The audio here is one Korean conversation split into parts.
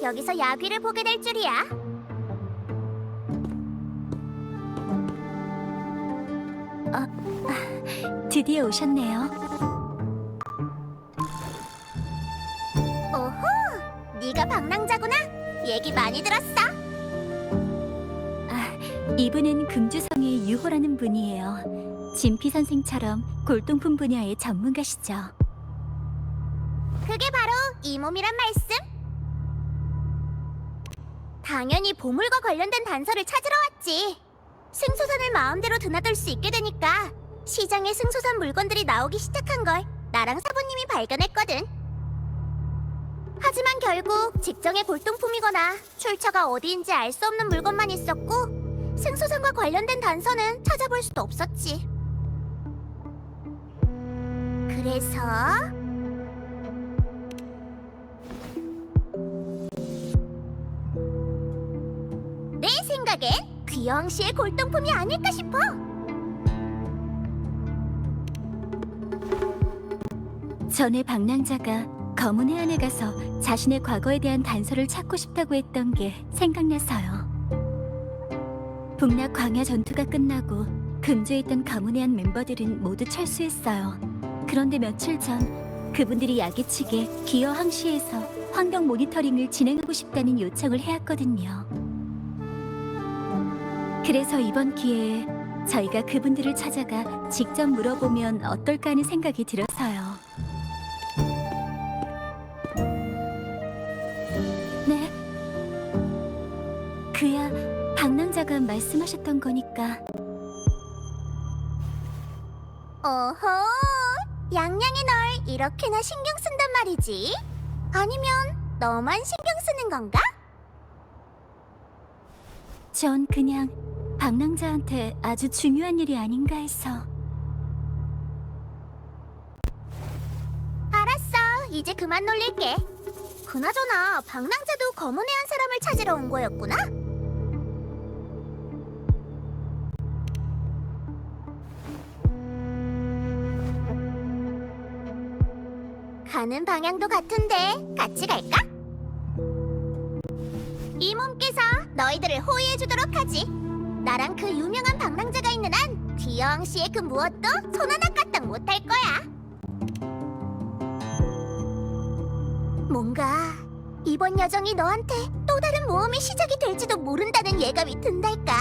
여기서 야귀를 보게 될 줄이야. 드디어 오셨네요. 오호, 네가 방랑자구나. 얘기 많이 들었어. 이분은 금주성의 유호라는 분이에요. 진피 선생처럼 골동품 분야의 전문가시죠. 그게 바로 이 몸이란 말씀? 당연히 보물과 관련된 단서를 찾으러 왔지. 승소산을 마음대로 드나들 수 있게 되니까 시장에 승소산 물건들이 나오기 시작한 걸 나랑 사부님이 발견했거든. 하지만 결국 직정의 골동품이거나 출처가 어디인지 알 수 없는 물건만 있었고 승소산과 관련된 단서는 찾아볼 수도 없었지. 그래서 내 생각엔 귀여왕 씨의 골동품이 아닐까 싶어. 전에 방랑자가 검은 해안에 가서 자신의 과거에 대한 단서를 찾고 싶다고 했던 게 생각나서요. 북락 광야 전투가 끝나고 금주에 있던 검은 해안 멤버들은 모두 철수했어요. 그런데 며칠 전 그분들이 야기치게 기어 항시에서 환경 모니터링을 진행하고 싶다는 요청을 해왔거든요. 그래서 이번 기회에 저희가 그분들을 찾아가 직접 물어보면 어떨까 하는 생각이 들어서요. 네? 그야 방랑자가 말씀하셨던 거니까. 어허, 양양이 널 이렇게나 신경 쓴단 말이지? 아니면 너만 신경 쓰는 건가? 전 그냥 방랑자한테 아주 중요한 일이 아닌가 해서. 알았어, 이제 그만 놀릴게. 그나저나 방랑자도 검은 해안 사람을 찾으러 온 거였구나? 가는 방향도 같은데 같이 갈까? 이 몸께서 너희들을 호위해주도록 하지. 나랑 그 유명한 방랑자가 있는 한 귀여왕 씨의 그 무엇도 손 하나 까딱 못할 거야. 뭔가 이번 여정이 너한테 또 다른 모험의 시작이 될지도 모른다는 예감이 든달까?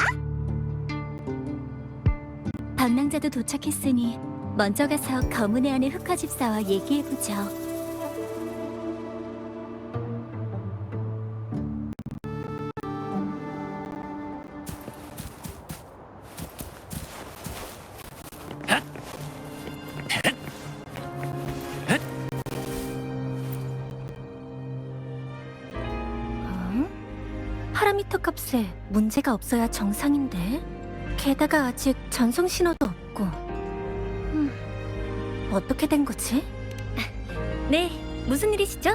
방랑자도 도착했으니 먼저 가서 검은 해안의 흑화집사와 얘기해보죠. 파라미터 값에 문제가 없어야 정상인데, 게다가 아직 전송 신호도 없고. 어떻게 된 거지? 네, 무슨 일이시죠?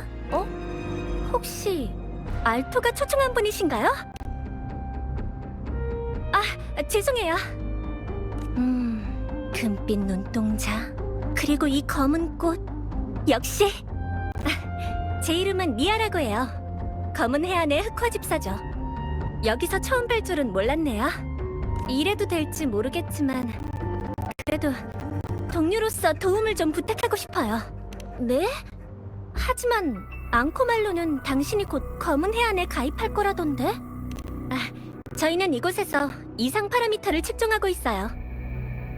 혹시 알토가 초청한 분이신가요? 죄송해요. 금빛 눈동자, 그리고 이 검은 꽃. 역시 제 이름은 미아라고 해요. 검은 해안의 흑화집사죠. 여기서 처음 뵐 줄은 몰랐네요. 이래도 될지 모르겠지만 그래도 동료로서 도움을 좀 부탁하고 싶어요. 네? 하지만 앙코말로는 당신이 곧 검은 해안에 가입할 거라던데? 저희는 이곳에서 이상 파라미터를 측정하고 있어요.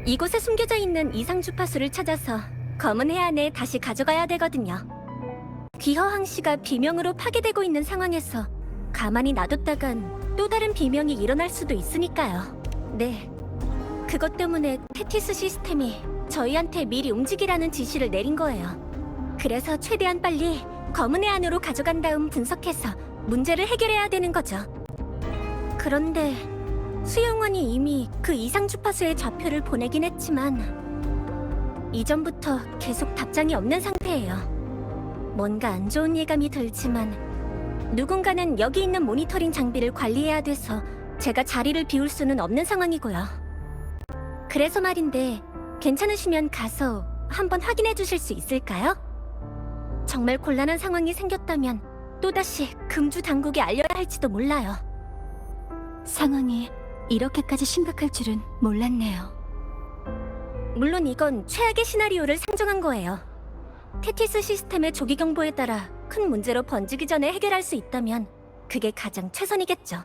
이곳에 숨겨져 있는 이상 주파수를 찾아서 검은 해안에 다시 가져가야 되거든요. 귀허항 씨가 비명으로 파괴되고 있는 상황에서 가만히 놔뒀다간 또 다른 비명이 일어날 수도 있으니까요. 네, 그것 때문에 테티스 시스템이 저희한테 미리 움직이라는 지시를 내린 거예요. 그래서 최대한 빨리 검은 해안으로 가져간 다음 분석해서 문제를 해결해야 되는 거죠. 그런데 수용원이 이미 그 이상 주파수의 좌표를 보내긴 했지만 이전부터 계속 답장이 없는 상태예요. 뭔가 안 좋은 예감이 들지만 누군가는 여기 있는 모니터링 장비를 관리해야 돼서 제가 자리를 비울 수는 없는 상황이고요. 그래서 말인데 괜찮으시면 가서 한번 확인해 주실 수 있을까요? 정말 곤란한 상황이 생겼다면 또다시 금주 당국에 알려야 할지도 몰라요. 상황이 이렇게까지 심각할 줄은 몰랐네요. 물론 이건 최악의 시나리오를 상정한 거예요. 테티스 시스템의 조기 경보에 따라 큰 문제로 번지기 전에 해결할 수 있다면 그게 가장 최선이겠죠.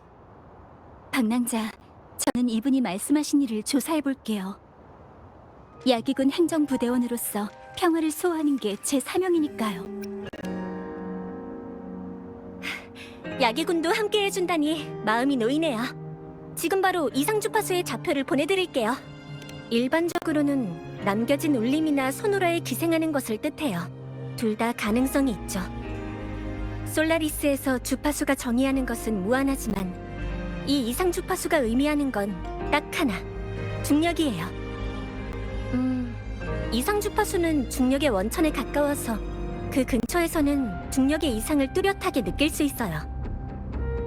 방랑자, 저는 이분이 말씀하신 일을 조사해 볼게요. 야기군 행정부대원으로서 평화를 수호하는 게 제 사명이니까요. 야기군도 함께 해준다니 마음이 놓이네요. 지금 바로 이상주파수의 좌표를 보내드릴게요. 일반적으로는 남겨진 울림이나 손으로에 기생하는 것을 뜻해요. 둘 다 가능성이 있죠. 솔라리스에서 주파수가 정의하는 것은 무한하지만 이 이상주파수가 의미하는 건 딱 하나, 중력이에요. 이상주파수는 중력의 원천에 가까워서 그 근처에서는 중력의 이상을 뚜렷하게 느낄 수 있어요.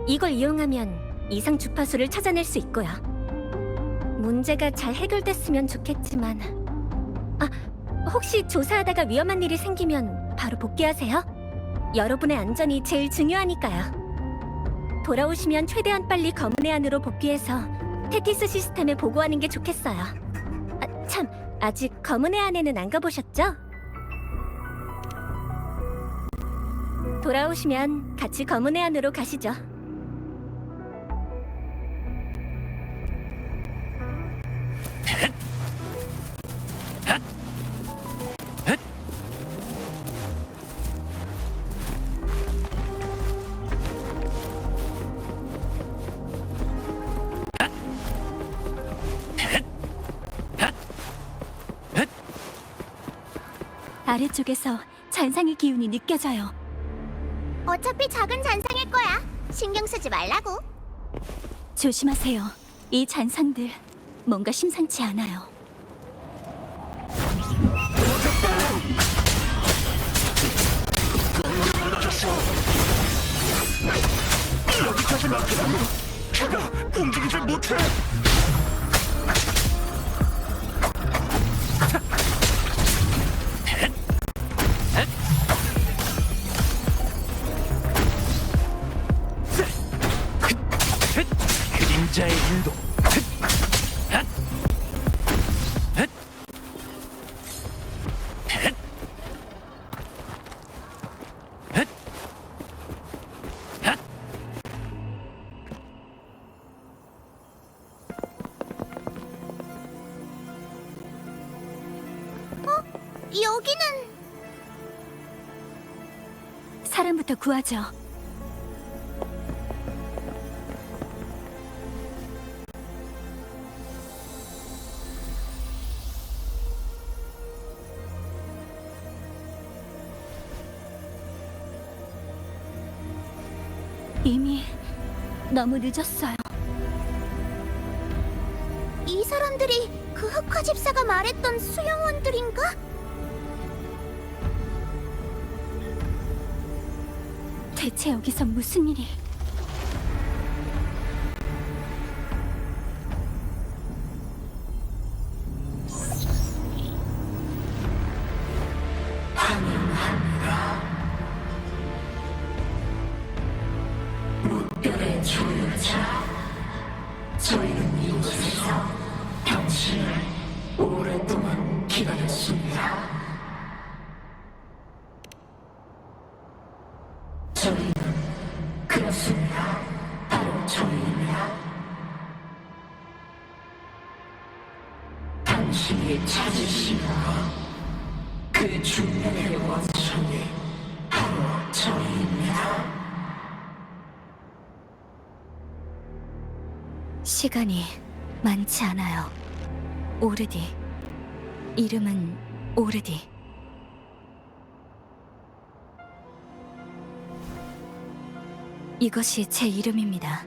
이걸 이용하면 이상주파수를 찾아낼 수 있고요. 문제가 잘 해결됐으면 좋겠지만 혹시 조사하다가 위험한 일이 생기면 바로 복귀하세요. 여러분의 안전이 제일 중요하니까요. 돌아오시면 최대한 빨리 검은의 안으로 복귀해서 테티스 시스템에 보고하는 게 좋겠어요. 참, 아직 검은의 안에는 안 가보셨죠? 돌아오시면 같이 검은의 안으로 가시죠. 아래쪽에서 잔상의 기운이 느껴져요. 어차피 작은 잔상일 거야. 신경 쓰지 말라고. 조심하세요. 이 잔상들 뭔가 심상치 않아요. 여기까지 막히다니 제가 움직이질 못해. 그림자의 인도. 여기는 사람부터 구하죠. 이미 너무 늦었어요. 이 사람들이 그 흑화 집사가 말했던 수영원들인가? 대체 여기서 무슨 일이? 무별의 조율자, 저희는 이곳에서 당신을 오랫동안 기다렸습니다. 저희는 그렇습니다. 바로 저희입니다. 당신이 찾으시는 그 중년의 원성이 바로 저희입니다. 시간이 많지 않아요. 오르디. 이름은 오르디. 이것이 제 이름입니다.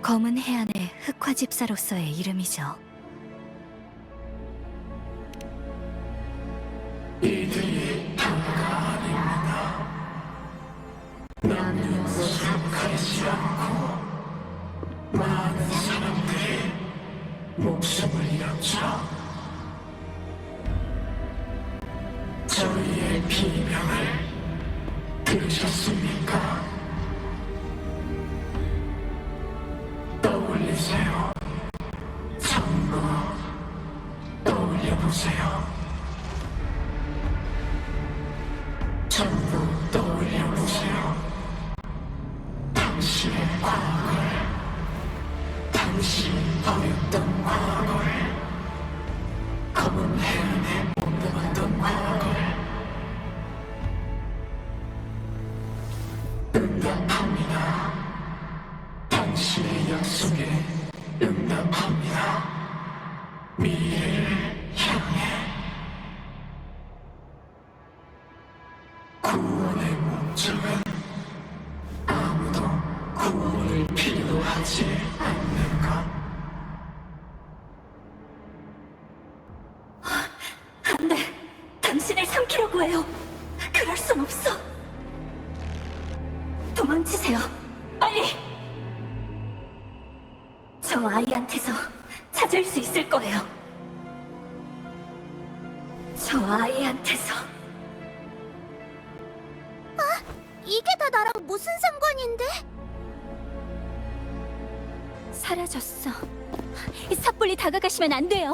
검은 해안의 흑화 집사로서의 이름이죠. 이들이 다가 아닙니다. 남녀노소 가리지 않고 많은 사람들이 목숨을 잃었죠. 저희의 비명을 들으셨습니까? 떠올려보세요. 전부 떠올려보세요. 당신의 과거를, 당신이 버렸던 과거를, 검은 해안에 몸담았던 과거를. 응답합니다. 당신의 약속에 응답합니다. 미래를 향해 구원의 목적은 아무도 구원을 필요하지 않는 것. 안 돼! 당신을 삼키려고 해요! 그럴 순 없어! 도망치세요! 빨리! 저 아이한테서 찾을 수 있을 거예요. 저 아이한테서. 이게 다 나랑 무슨 상관인데? 사라졌어. 섣불리 다가가시면 안 돼요.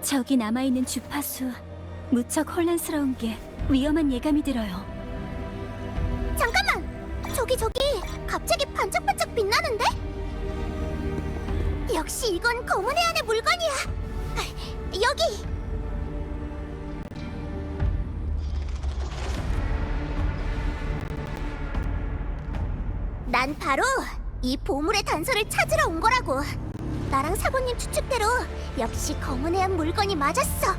저기 남아있는 주파수, 무척 혼란스러운 게 위험한 예감이 들어요. 잠깐만! 저기 갑자기 반짝반짝 빛나는데? 역시 이건 검은 해안의 물건이야. 여기! 난 바로 이 보물의 단서를 찾으러 온 거라고. 나랑 사부님 추측대로 역시 검은 해안 물건이 맞았어.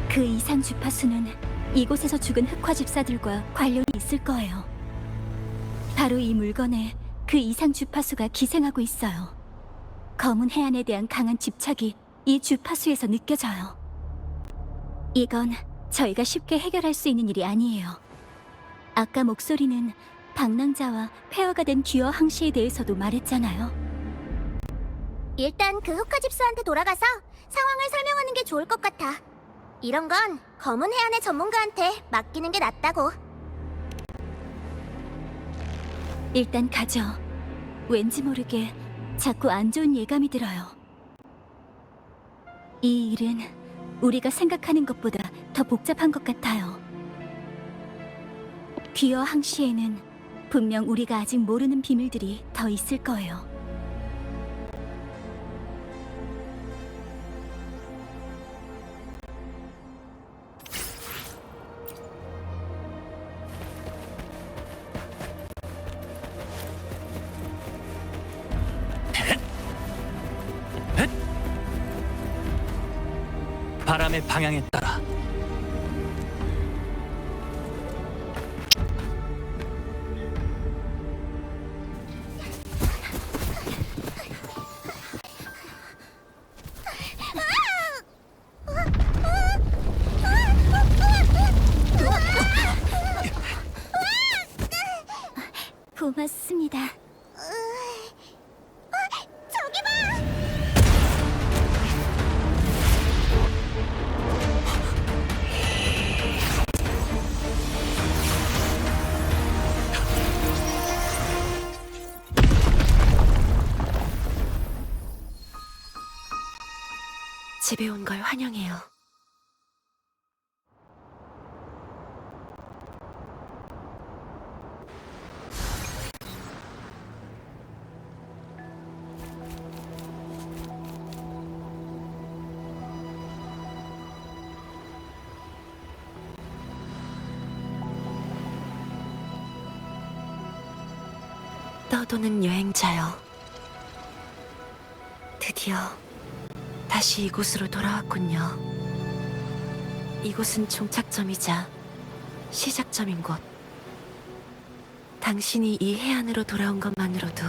그 이상 주파수는 이곳에서 죽은 흑화 집사들과 관련이 있을 거예요. 바로 이 물건에 그 이상 주파수가 기생하고 있어요. 검은 해안에 대한 강한 집착이 이 주파수에서 느껴져요. 이건 저희가 쉽게 해결할 수 있는 일이 아니에요. 아까 목소리는 방랑자와 폐허가 된 귀어 항시에 대해서도 말했잖아요. 일단 그 흑화 집사한테 돌아가서 상황을 설명하는 게 좋을 것 같아. 이런 건 검은 해안의 전문가한테 맡기는 게 낫다고. 일단 가죠. 왠지 모르게 자꾸 안 좋은 예감이 들어요. 이 일은 우리가 생각하는 것보다 더 복잡한 것 같아요. 귀어 항시에는 분명 우리가 아직 모르는 비밀들이 더 있을 거예요. 바람의 방향에 따라 고맙습니다. 저기 봐! 집에 온 걸 환영해요. 떠도는 여행자요. 드디어 다시 이곳으로 돌아왔군요. 이곳은 종착점이자 시작점인 곳. 당신이 이 해안으로 돌아온 것만으로도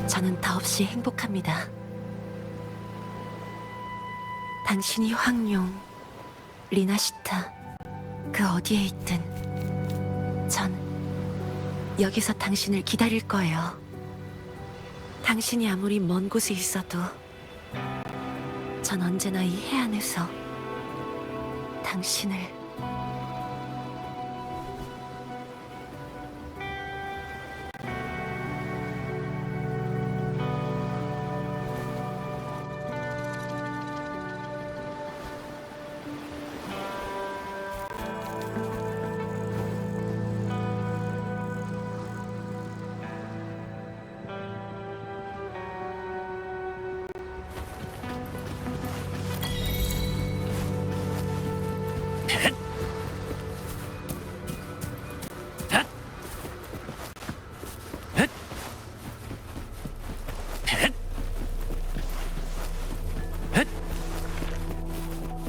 저는 더없이 행복합니다. 당신이 황룡, 리나시타, 그 어디에 있든 전 여기서 당신을 기다릴 거예요. 당신이 아무리 먼 곳에 있어도 전 언제나 이 해안에서 당신을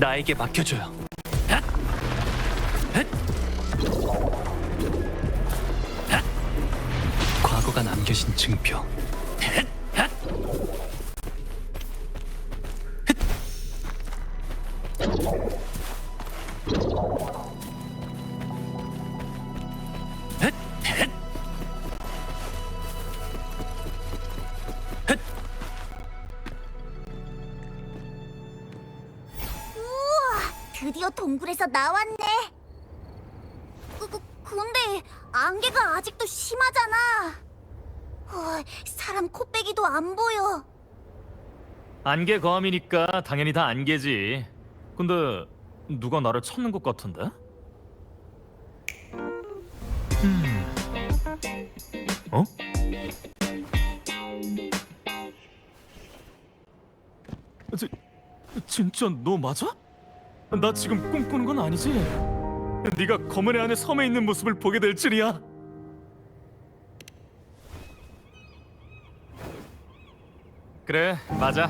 나에게 맡겨줘요. 과거가 남겨진 증표. 드디어 동굴에서 나왔네. 근데 안개가 아직도 심하잖아. 사람 코빼기도 안 보여. 안개 거함이니까 당연히 다 안개지. 근데 누가 나를 찾는 것 같은데? 어? 진짜 너 맞아? 나 지금 꿈꾸는 건 아니지? 네가 검은 애 안에 섬에 있는 모습을 보게 될 줄이야. 그래, 맞아.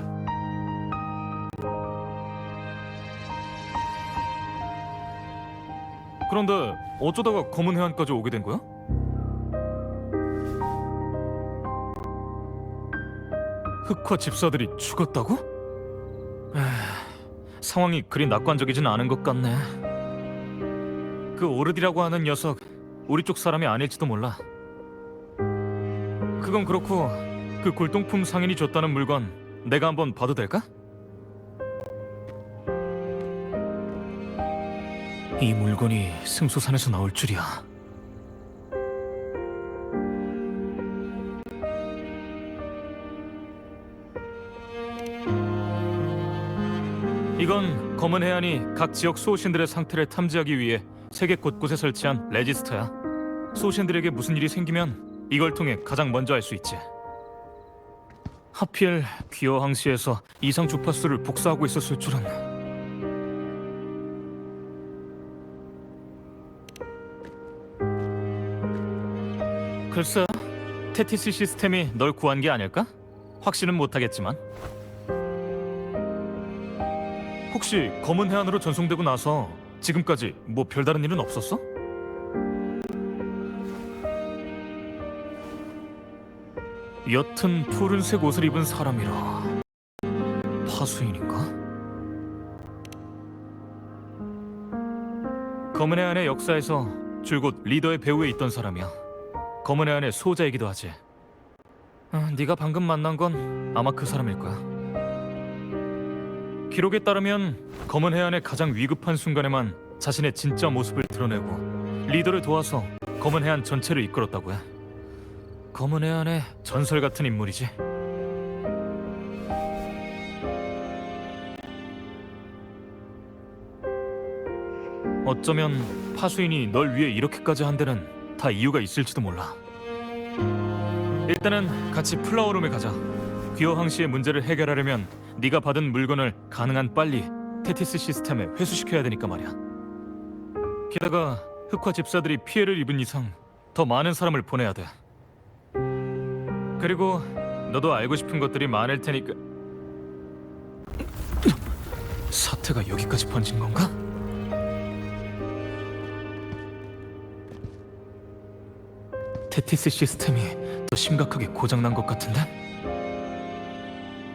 그런데 어쩌다가 검은 해안까지 오게 된 거야? 흑화 집사들이 죽었다고? 상황이 그리 낙관적이진 않은 것 같네. 그 오르디라고 하는 녀석 우리 쪽 사람이 아닐지도 몰라. 그건 그렇고 그 골동품 상인이 줬다는 물건 내가 한번 봐도 될까? 이 물건이 승소산에서 나올 줄이야. 이건 검은 해안이 각 지역 수호신들의 상태를 탐지하기 위해 세계 곳곳에 설치한 레지스터야. 수호신들에게 무슨 일이 생기면 이걸 통해 가장 먼저 알 수 있지. 하필 귀여 항시에서 이상 주파수를 복사하고 있었을 줄은. 글쎄, 테티스 시스템이 널 구한 게 아닐까? 확신은 못하겠지만. 혹시 검은 해안으로 전송되고 나서 지금까지 뭐 별다른 일은 없었어? 옅은 푸른색 옷을 입은 사람이라. 파수인인가? 검은 해안의 역사에서 줄곧 리더의 배후에 있던 사람이야. 검은 해안의 수호자이기도 하지. 네가 방금 만난 건 아마 그 사람일 거야. 기록에 따르면 검은 해안의 가장 위급한 순간에만 자신의 진짜 모습을 드러내고 리더를 도와서 검은 해안 전체를 이끌었다고 해. 검은 해안의 전설 같은 인물이지. 어쩌면 파수인이 널 위해 이렇게까지 한 데는 다 이유가 있을지도 몰라. 일단은 같이 플라워룸에 가자. 귀여 항시의 문제를 해결하려면 네가 받은 물건을 가능한 빨리 테티스 시스템에 회수시켜야 되니까 말이야. 게다가 흑화 집사들이 피해를 입은 이상 더 많은 사람을 보내야 돼. 그리고 너도 알고 싶은 것들이 많을 테니까. 사태가 여기까지 번진 건가? 테티스 시스템이 더 심각하게 고장난 것 같은데?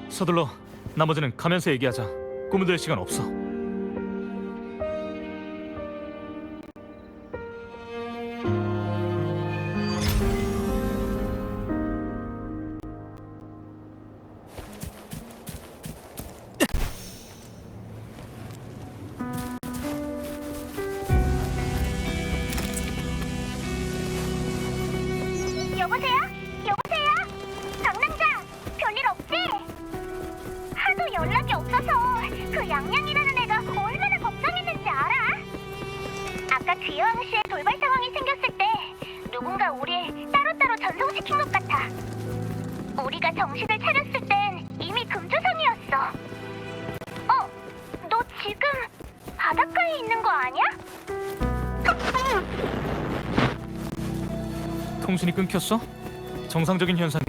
서둘러. 나머지는 가면서 얘기하자. 꾸물들 시간 없어. 여보세요? 여보세요? 강남장, 별일 없지? 하도 연락이 없어서 그 양양이라는 애가 얼마나 걱정했는지 알아? 아까 귀여왕 씨의 돌발 상황이 생겼을 때 누군가 우리 따로따로 전송시킨 것 같아. 우리가 정신을 차렸을 땐 이미 금조선이었어. 너 지금 바닷가에 있는 거 아니야? 통신이 끊겼어? 정상적인 현상이야.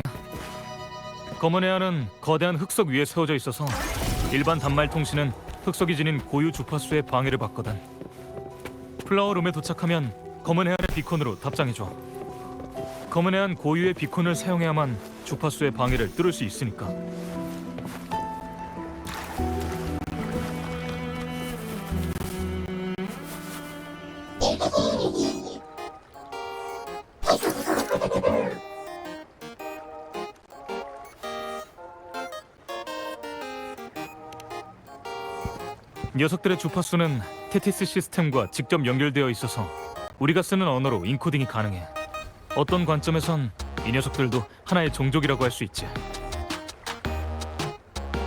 검은 해안은 거대한 흑석 위에 세워져 있어서 일반 단말 통신은 흑석이 지닌 고유 주파수의 방해를 받거든. 플라워룸에 도착하면 검은 해안의 비콘으로 답장해줘. 검은 해안 고유의 비콘을 사용해야만 주파수의 방해를 뚫을 수 있으니까. 녀석들의 주파수는 테티스 시스템과 직접 연결되어 있어서 우리가 쓰는 언어로 인코딩이 가능해. 어떤 관점에선 이 녀석들도 하나의 종족이라고 할 수 있지.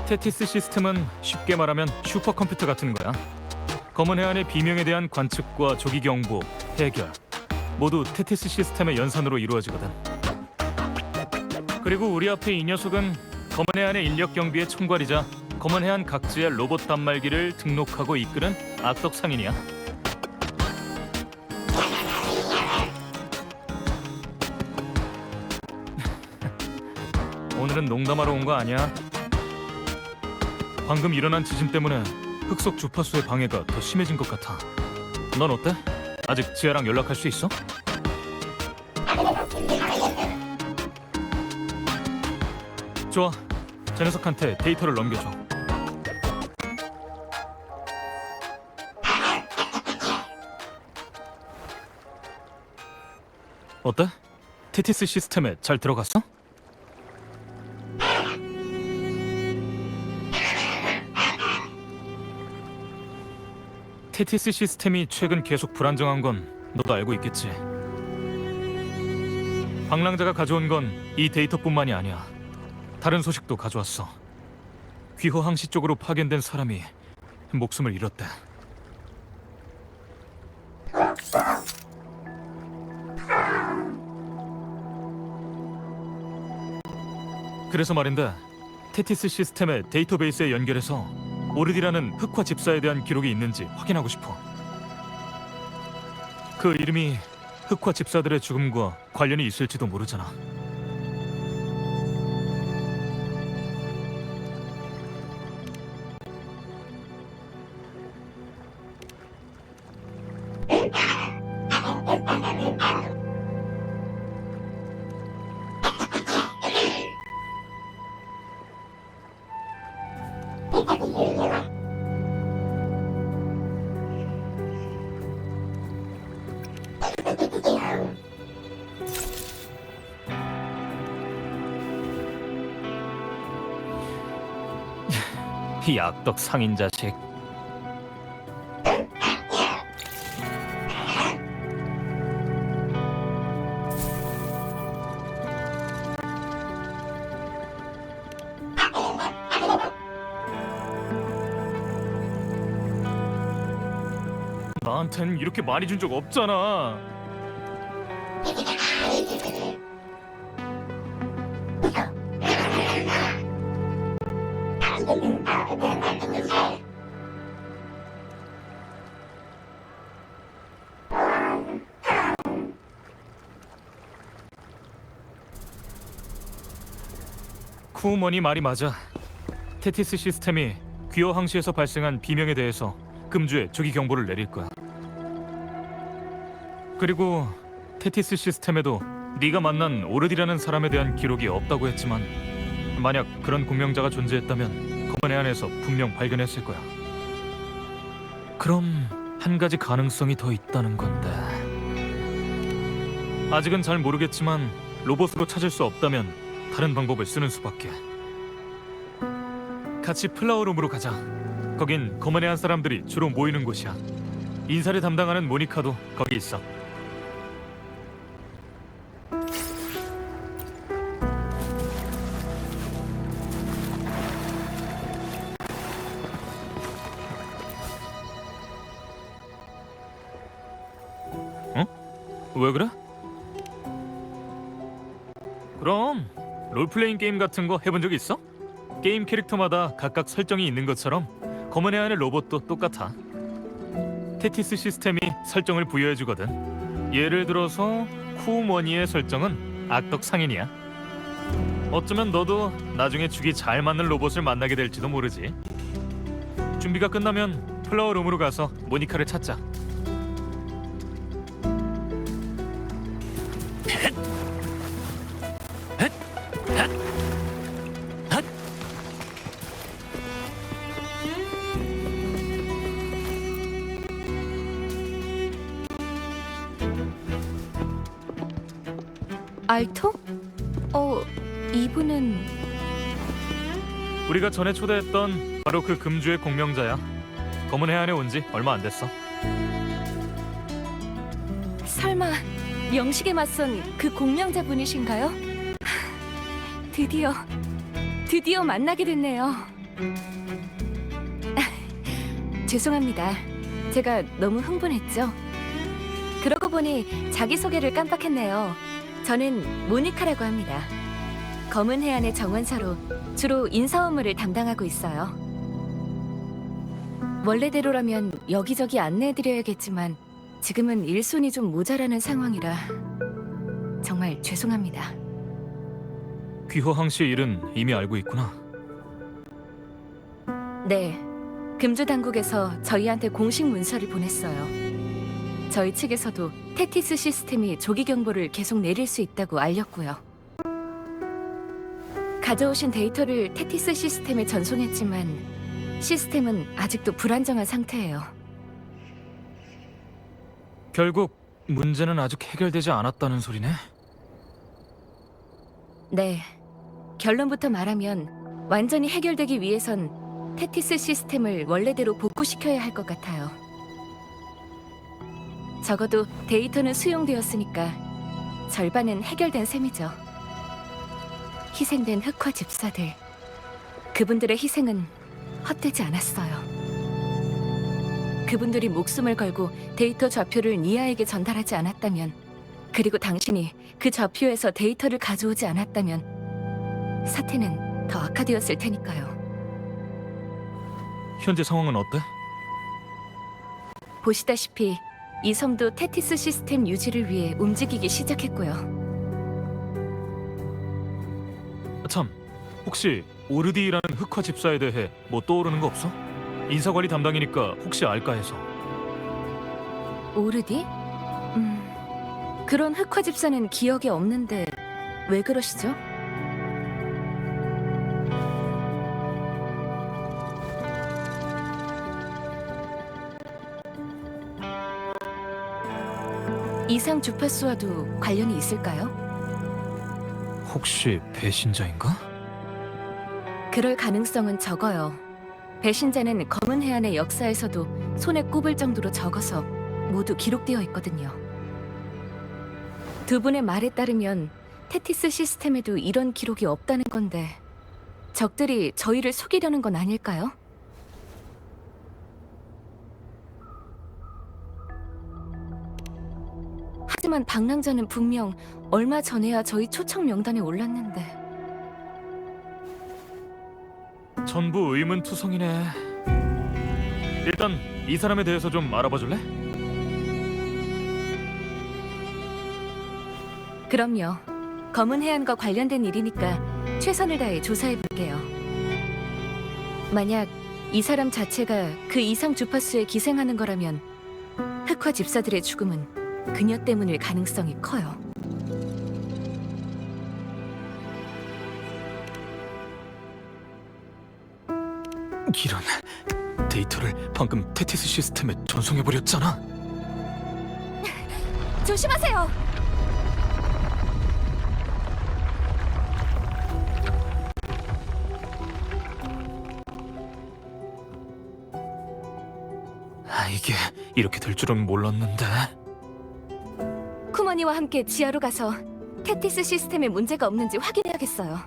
테티스 시스템은 쉽게 말하면 슈퍼컴퓨터 같은 거야. 검은 해안의 비명에 대한 관측과 조기 경보, 해결 모두 테티스 시스템의 연산으로 이루어지거든. 그리고 우리 앞에 이 녀석은 검은 해안의 인력 경비의 총괄이자 검은 해안 각지의 로봇 단말기를 등록하고 이끄는 악덕 상인이야. 오늘은 농담하러 온 거 아니야. 방금 일어난 지진 때문에 흑석 주파수의 방해가 더 심해진 것 같아. 넌 어때? 아직 지아랑 연락할 수 있어? 좋아. 저 녀석한테 데이터를 넘겨줘. 어때? 테티스 시스템에 잘 들어갔어? 테티스 시스템이 최근 계속 불안정한 건 너도 알고 있겠지. 방랑자가 가져온 건 이 데이터뿐만이 아니야. 다른 소식도 가져왔어. 귀호 항시 쪽으로 파견된 사람이 목숨을 잃었대. 그래서 말인데 테티스 시스템의 데이터베이스에 연결해서 오르디라는 흑화 집사에 대한 기록이 있는지 확인하고 싶어. 그 이름이 흑화 집사들의 죽음과 관련이 있을지도 모르잖아. 이 악덕 상인 자식. 나한텐 이렇게 많이 준 적 없잖아. 쿠우먼이 말이 맞아. 테티스 시스템이 귀어 항시에서 발생한 비명에 대해서 금주에 조기 경보를 내릴 거야. 그리고 테티스 시스템에도 네가 만난 오르디라는 사람에 대한 기록이 없다고 했지만 만약 그런 공명자가 존재했다면 검은 해안에서 분명 발견했을 거야. 그럼 한 가지 가능성이 더 있다는 건데. 아직은 잘 모르겠지만 로봇으로 찾을 수 없다면 다른 방법을 쓰는 수밖에. 같이 플라워룸으로 가자. 거긴 검은 해안 사람들이 주로 모이는 곳이야. 인사를 담당하는 모니카도 거기 있어. 어? 왜 그래? 그럼 롤플레잉 게임 같은 거 해본 적 있어? 게임 캐릭터마다 각각 설정이 있는 것처럼 검은 해안의 로봇도 똑같아. 테티스 시스템이 설정을 부여해주거든. 예를 들어서 쿠우머니의 설정은 악덕 상인이야. 어쩌면 너도 나중에 죽이 잘 맞는 로봇을 만나게 될지도 모르지. 준비가 끝나면 플라워룸으로 가서 모니카를 찾자. 알토? 이분은 우리가 전에 초대했던 바로 그 금주의 공명자야. 검은 해안에 온 지 얼마 안 됐어. 설마 명식에 맞선 그 공명자분이신가요? 드디어 만나게 됐네요. 죄송합니다. 제가 너무 흥분했죠? 그러고 보니 자기소개를 깜빡했네요. 저는 모니카라고 합니다. 검은 해안의 정원사로 주로 인사 업무를 담당하고 있어요. 원래대로라면 여기저기 안내해드려야겠지만 지금은 일손이 좀 모자라는 상황이라 정말 죄송합니다. 귀호항 씨의 일은 이미 알고 있구나. 네, 금주 당국에서 저희한테 공식 문서를 보냈어요. 저희 측에서도 테티스 시스템이 조기 경보를 계속 내릴 수 있다고 알렸고요. 가져오신 데이터를 테티스 시스템에 전송했지만 시스템은 아직도 불안정한 상태예요. 결국 문제는 아직 해결되지 않았다는 소리네. 네, 결론부터 말하면 완전히 해결되기 위해선 테티스 시스템을 원래대로 복구시켜야 할 것 같아요. 적어도 데이터는 수용되었으니까 절반은 해결된 셈이죠. 희생된 흑화 집사들, 그분들의 희생은 헛되지 않았어요. 그분들이 목숨을 걸고 데이터 좌표를 니아에게 전달하지 않았다면, 그리고 당신이 그 좌표에서 데이터를 가져오지 않았다면 사태는 더 악화되었을 테니까요. 현재 상황은 어때? 보시다시피 이 섬도 테티스 시스템 유지를 위해 움직이기 시작했고요. 참, 혹시 오르디라는 흑화 집사에 대해 뭐 떠오르는 거 없어? 인사관리 담당이니까 혹시 알까 해서. 오르디? 그런 흑화 집사는 기억이 없는데 왜 그러시죠? 이상 주파수와도 관련이 있을까요? 혹시 배신자인가? 그럴 가능성은 적어요. 배신자는 검은 해안의 역사에서도 손에 꼽을 정도로 적어서 모두 기록되어 있거든요. 두 분의 말에 따르면 테티스 시스템에도 이런 기록이 없다는 건데 적들이 저희를 속이려는 건 아닐까요? 하지만 방랑자는 분명 얼마 전에야 저희 초청 명단에 올랐는데 전부 의문투성이네. 일단 이 사람에 대해서 좀 알아봐줄래? 그럼요. 검은 해안과 관련된 일이니까 최선을 다해 조사해볼게요. 만약 이 사람 자체가 그 이상 주파수에 기생하는 거라면 흑화 집사들의 죽음은 그녀 때문일 가능성이 커요. 이런, 데이터를 방금 테티스 시스템에 전송해버렸잖아. 조심하세요! 이게 이렇게 될 줄은 몰랐는데. 쿠머니와 함께 지하로 가서 테티스 시스템에 문제가 없는지 확인해야겠어요.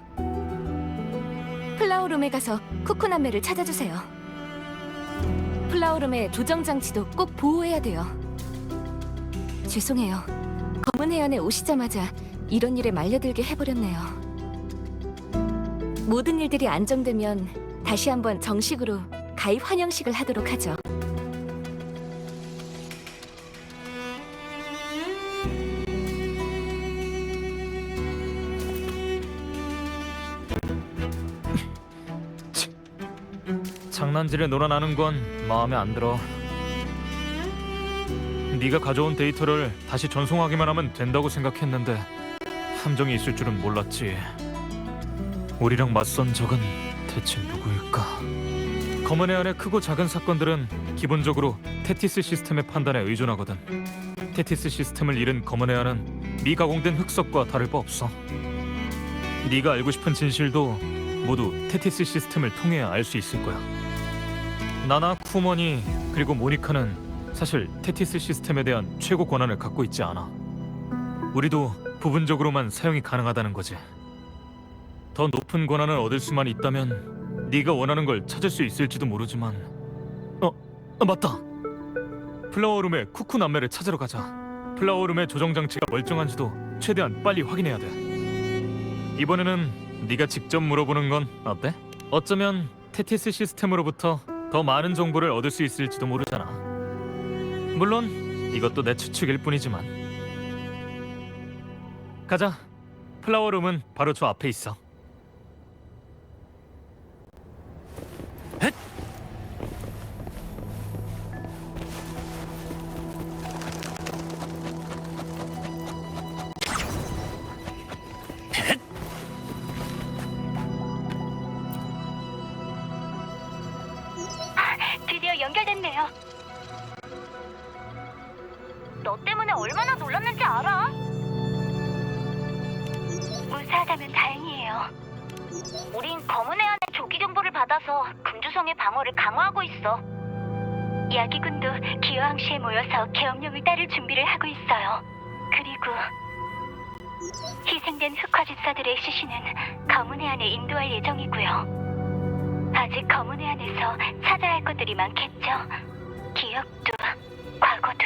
플라워룸에 가서 쿠쿠남매를 찾아주세요. 플라워룸의 조정 장치도 꼭 보호해야 돼요. 죄송해요. 검은 해안에 오시자마자 이런 일에 말려들게 해버렸네요. 모든 일들이 안정되면 다시 한번 정식으로 가입 환영식을 하도록 하죠. 장난질에 놀아나는 건 마음에 안 들어. 네가 가져온 데이터를 다시 전송하기만 하면 된다고 생각했는데 함정이 있을 줄은 몰랐지. 우리랑 맞선 적은 대체 누구일까? 검은의 안의 크고 작은 사건들은 기본적으로 테티스 시스템의 판단에 의존하거든. 테티스 시스템을 잃은 검은의 안은 미가공된 흑석과 다를 바 없어. 네가 알고 싶은 진실도 모두 테티스 시스템을 통해야 알 수 있을 거야. 나나 쿠머니 그리고 모니카는 사실 테티스 시스템에 대한 최고 권한을 갖고 있지 않아. 우리도 부분적으로만 사용이 가능하다는 거지. 더 높은 권한을 얻을 수만 있다면 네가 원하는 걸 찾을 수 있을지도 모르지만 맞다! 플라워룸의 쿠쿠 남매를 찾으러 가자. 플라워룸의 조정 장치가 멀쩡한지도 최대한 빨리 확인해야 돼. 이번에는 네가 직접 물어보는 건 어때? 어쩌면 테티스 시스템으로부터 더 많은 정보를 얻을 수 있을지도 모르잖아. 물론 이것도 내 추측일 뿐이지만. 가자. 플라워룸은 바로 저 앞에 있어. 드디어 연결됐네요. 너 때문에 얼마나 놀랐는지 알아? 무사하다면 다행이에요. 우린 검은의 안의 조기 정보를 받아서 금주성의 방어를 강화하고 있어. 야기군도 기어항시에 모여서 계엄령을 따를 준비를 하고 있어요. 그리고 희생된 흑화집사들의 시신은 검은의 안에 인도할 예정이고요. 아직 검은의 안에서 찾아야 할 것들이 많겠죠. 기억도 과거도.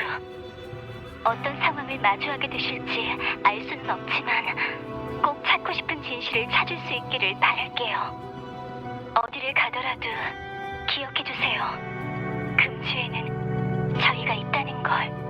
어떤 상황을 마주하게 되실지 알 수는 없지만 꼭 찾고 싶은 진실을 찾을 수 있기를 바랄게요. 어디를 가더라도 기억해주세요. 금주에는 저희가 있다는 걸.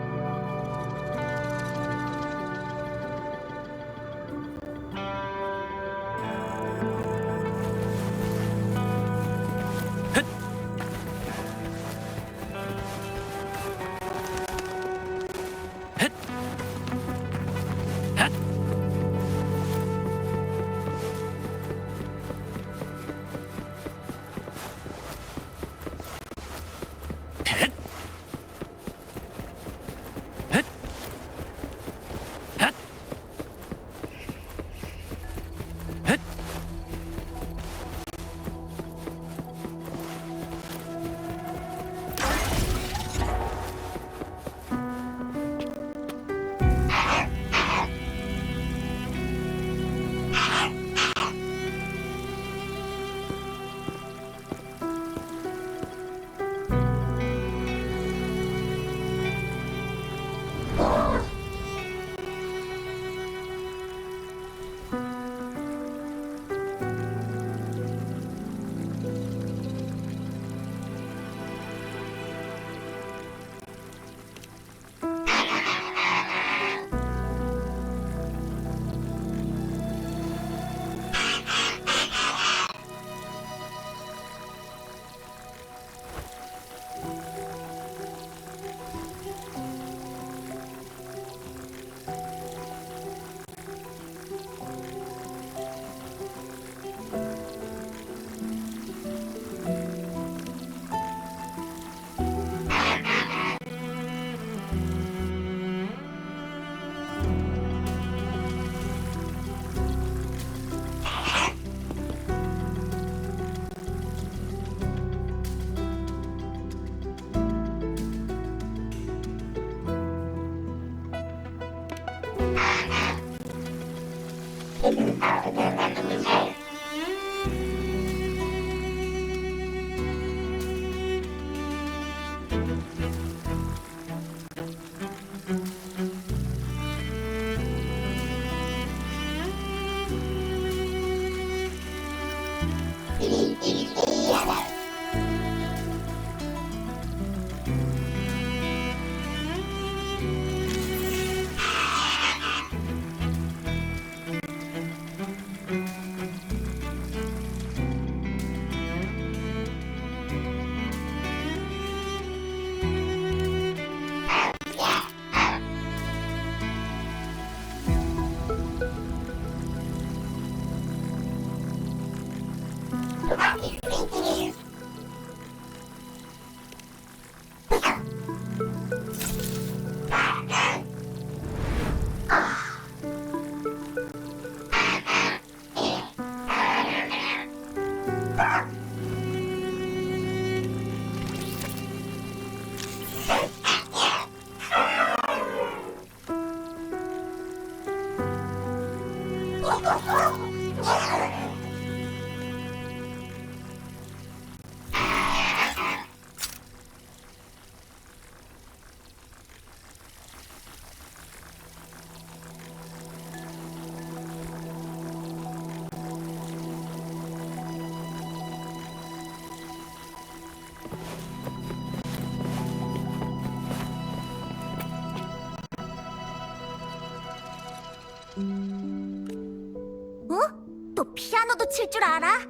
너 피아노도 칠 줄 알아?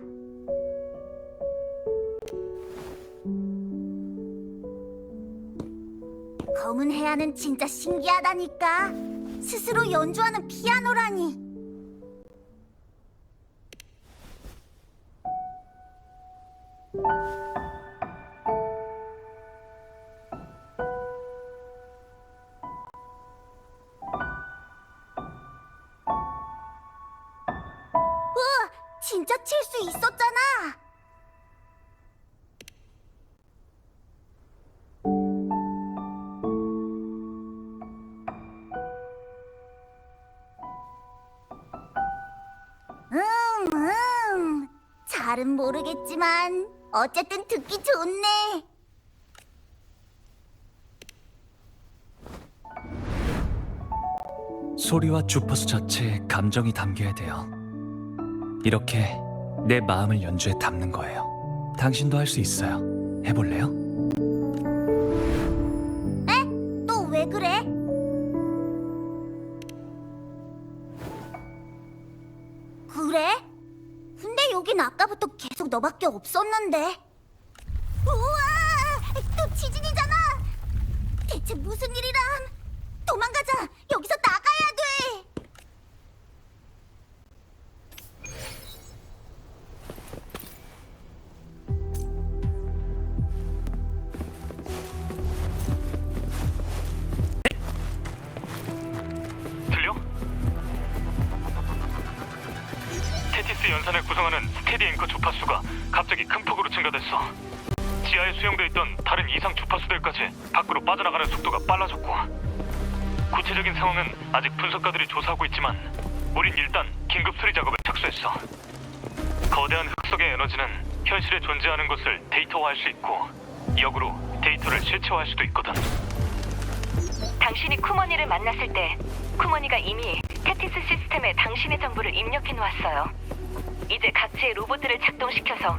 검은 해안은 진짜 신기하다니까. 스스로 연주하는 피아노라니. 진짜 칠 수 있었잖아. 잘은 모르겠지만 어쨌든 듣기 좋네. 소리와 주파수 자체에 감정이 담겨야 돼요. 이렇게 내 마음을 연주에 담는 거예요. 당신도 할 수 있어요. 해볼래요? 또 왜 그래? 그래? 근데 여긴 아까부터 계속 너밖에 없었는데. 우와! 또 지진이잖아! 대체 무슨 일이람? 도망가자! 여기서 나가야 돼! 들려? 테티스 연산을 구성하는 스테디 앵커 주파수가 갑자기 큰 폭으로 증가됐어. 지하에 수용돼 있던 다른 이상 주파수들까지 밖으로 빠져나가는 속도가 빨라졌고, 구체적인 상황은 아직 분석가들이 조사하고 있지만 우린 일단 긴급 수리 작업에 착수했어. 거대한 흙 속의 에너지는 현실에 존재하는 것을 데이터화할 수 있고, 역으로 데이터를 실체화할 수도 있거든. 당신이 쿠머니를 만났을 때 쿠머니가 이미 테티스 시스템에 당신의 정보를 입력해 놓았어요. 이제 각지의 로봇들을 작동시켜서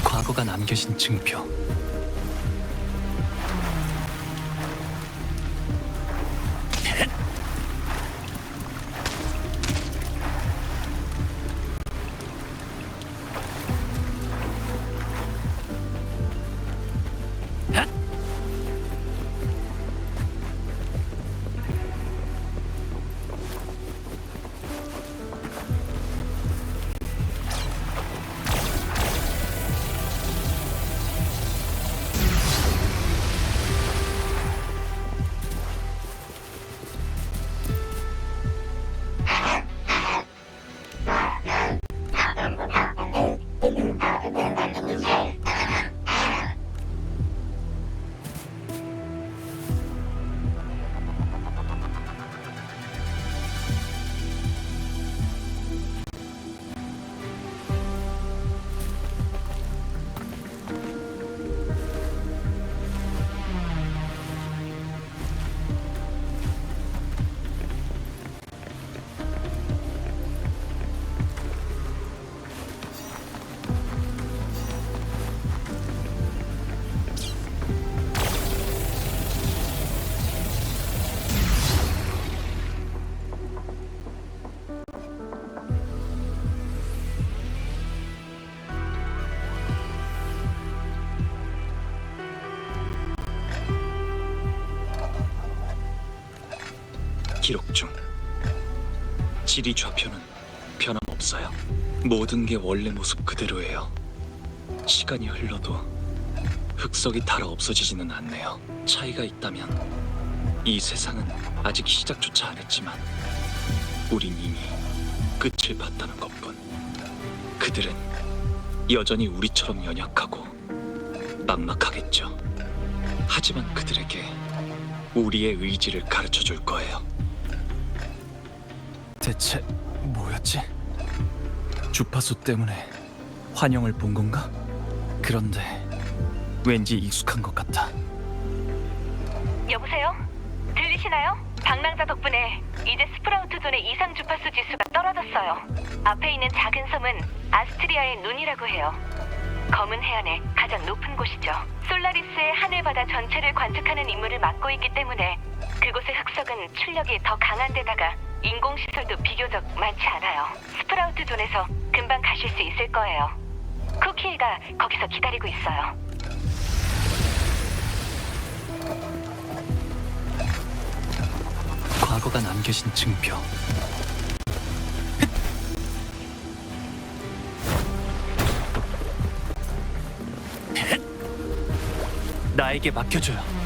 과거가 남겨진 증표. 기록 중. 지리 좌표는 변함없어요. 모든 게 원래 모습 그대로예요. 시간이 흘러도 흑석이 닳아 없어지지는 않네요. 차이가 있다면 이 세상은 아직 시작조차 안 했지만 우린 이미 끝을 봤다는 것뿐. 그들은 여전히 우리처럼 연약하고 막막하겠죠. 하지만 그들에게 우리의 의지를 가르쳐 줄 거예요. 대체 뭐였지? 주파수 때문에 환영을 본 건가? 그런데 왠지 익숙한 것 같아. 여보세요? 들리시나요? 방랑자 덕분에 이제 스프라우트 존의 이상 주파수 지수가 떨어졌어요. 앞에 있는 작은 섬은 아스트리아의 눈이라고 해요. 검은 해안의 가장 높은 곳이죠. 솔라리스의 하늘바다 전체를 관측하는 임무를 맡고 있기 때문에 그곳의 흑석은 출력이 더 강한 데다가 인공시설도 비교적 많지 않아요. 스프라우트 존에서 금방 가실 수 있을 거예요. 쿠키가 거기서 기다리고 있어요. 과거가 남겨진 증표. 나에게 맡겨줘요.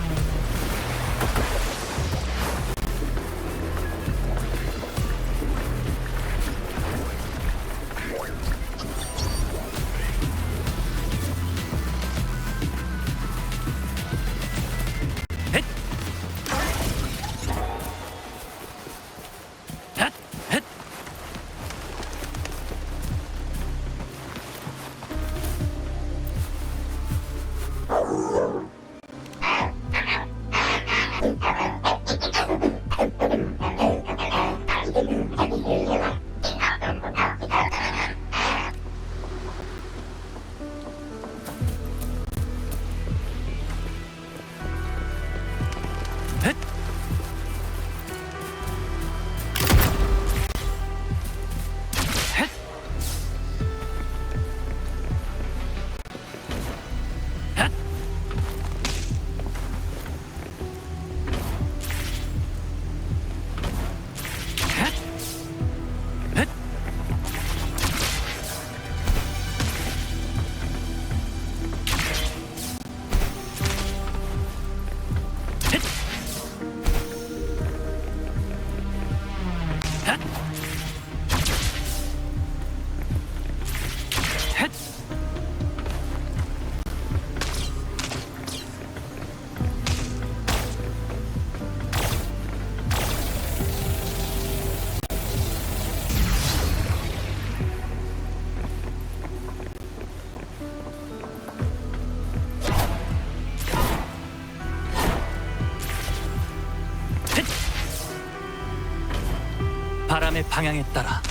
바람의 방향에 따라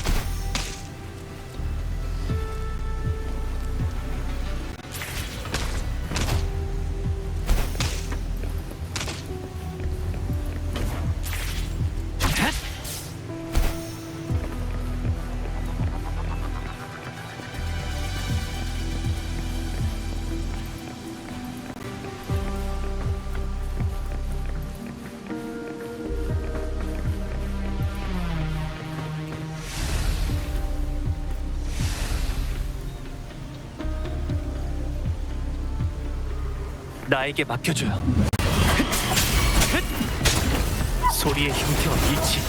나에게 맡겨줘요. 소리의 형태와 위치.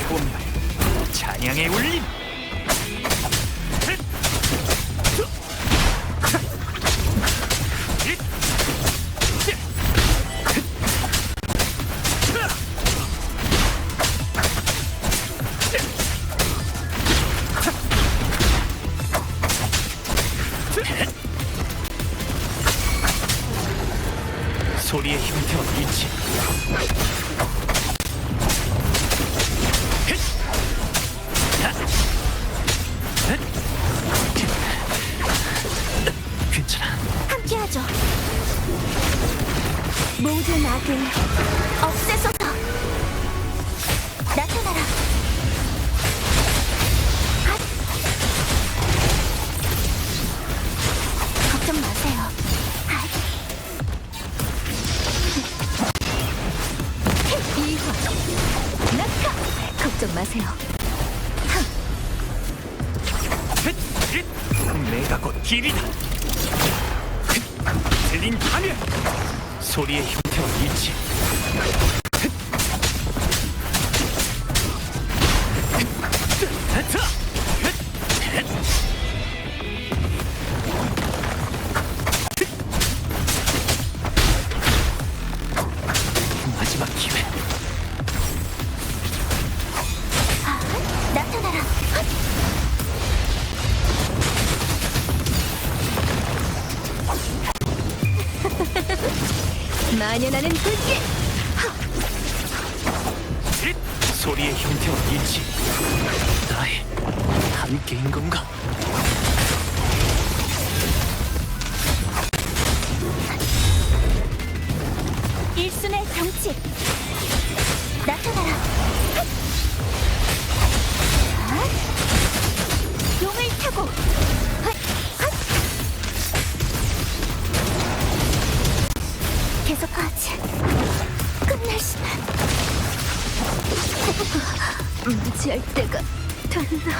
소멸, 찬양의 울림. 소리의 형태와 위치. 괜찮아. 함께하죠. 모든 악을 없애소서. 나타나라. 핫! 내가 곧 길이다. 들린 하늘, 소리의 형태와 일치. 마지막 기회. 나타나라. 헛! 만연하는 불길. 소리의 형태와 일치. 나의 함께인 건가? 일순의 정치. 나타나라. 헛! 용을 타고. 헛! 헛! 계속하지. 끝날 시간. 맞이할 때가 됐나?